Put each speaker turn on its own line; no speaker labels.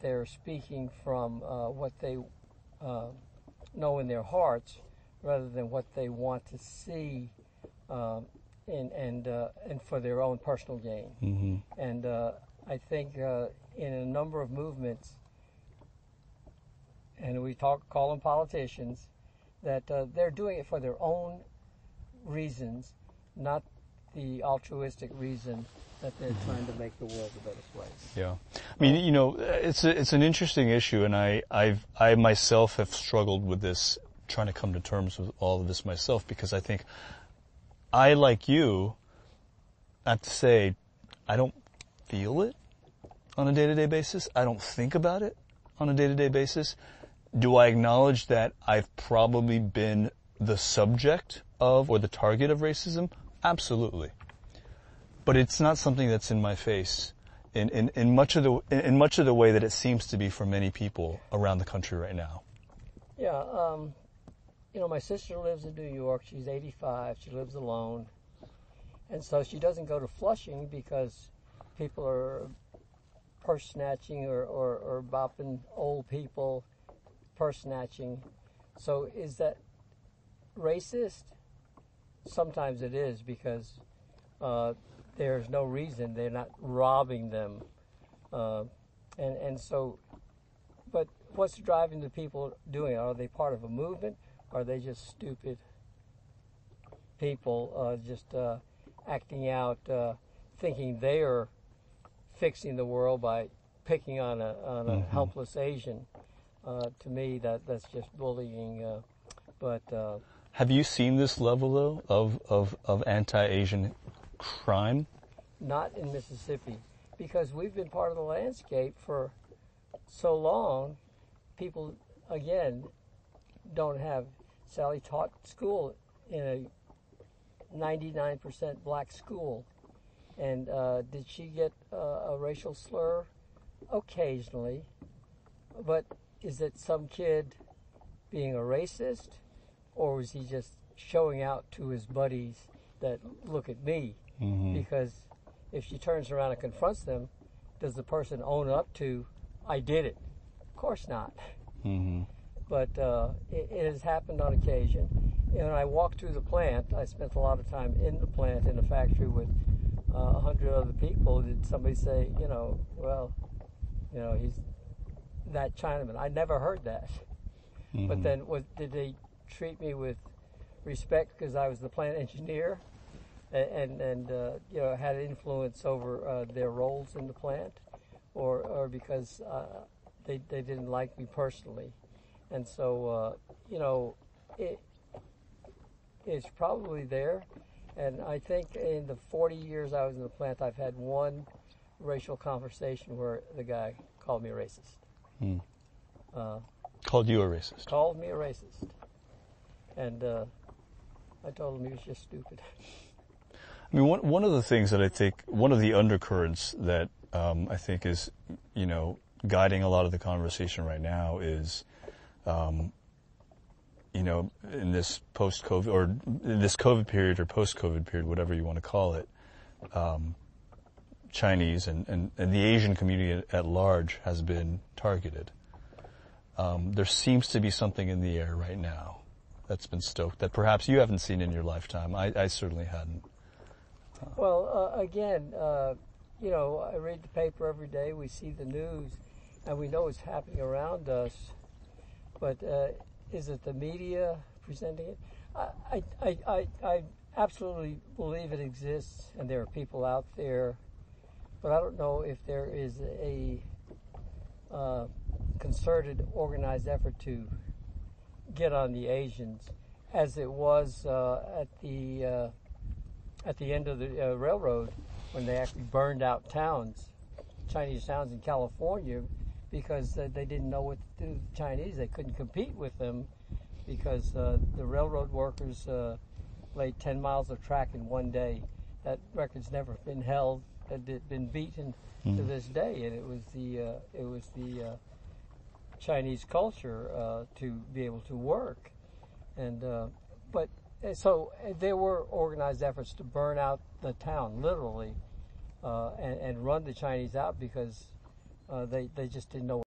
they're speaking from what they know in their hearts rather than what they want to see and for their own personal gain.
Mm-hmm.
And I think in a number of movements, and we call them politicians, that they're doing it for their own reasons, not the altruistic reason that they're trying to make the world a better place.
Yeah, I mean, it's an interesting issue, and I myself have struggled with this, trying to come to terms with all of this myself, because I think I, like you, have to say, I don't feel it on a day-to-day basis. I don't think about it on a day-to-day basis. Do I acknowledge that I've probably been the subject of or the target of racism? Absolutely. But it's not something that's in my face in much of the way that it seems to be for many people around the country right now.
Yeah, my sister lives in New York. She's 85. She lives alone. And so she doesn't go to Flushing because people are purse snatching or bopping old people, purse snatching. So is that racist? Sometimes it is, because there's no reason. They're not robbing them. And so, but what's driving the people doing it? Are they part of a movement? Or are they just stupid people just acting out, thinking they are fixing the world by picking on a helpless Asian? To me, that's just bullying. But
have you seen this level, though, of anti-Asian crime?
Not in Mississippi, because we've been part of the landscape for so long. People, again, don't have. Sally taught school in a 99% black school. And did she get a racial slur? Occasionally. But is it some kid being a racist? Or was he just showing out to his buddies that, look at me?
Mm-hmm.
Because if she turns around and confronts them, does the person own up to, I did it? Of course not.
Mm-hmm.
But it has happened on occasion. And when I walked through the plant, I spent a lot of time in the plant, in the factory with 100 other people. Did somebody say, he's that Chinaman? I never heard that.
Mm-hmm.
But then did they treat me with respect because I was the plant engineer and had influence over their roles in the plant, or because they didn't like me personally? And so, it's probably there. And I think in the 40 years I was in the plant, I've had one racial conversation where the guy called me a racist.
Mm. Called you a racist?
Called me a racist. And I told him he was just stupid.
I mean, one of the things that I think, one of the undercurrents that I think is, guiding a lot of the conversation right now is, in this post-COVID, or in this COVID period or post-COVID period, whatever you want to call it, Chinese and the Asian community at large has been targeted. There seems to be something in the air right now that's been stoked that perhaps you haven't seen in your lifetime. I certainly hadn't.
Well, again, I read the paper every day. We see the news, and we know what's happening around us. But is it the media presenting it? I absolutely believe it exists, and there are people out there. But I don't know if there is a concerted, organized effort to get on the Asians, as it was at the end of the railroad, when they actually burned out towns, Chinese towns in California, because they didn't know what to do with the Chinese. They couldn't compete with them because the railroad workers laid 10 miles of track in one day. That record's never been held. Had been beaten to this day, and it was the Chinese culture to be able to work, and but so there were organized efforts to burn out the town, literally, and run the Chinese out, because They just didn't know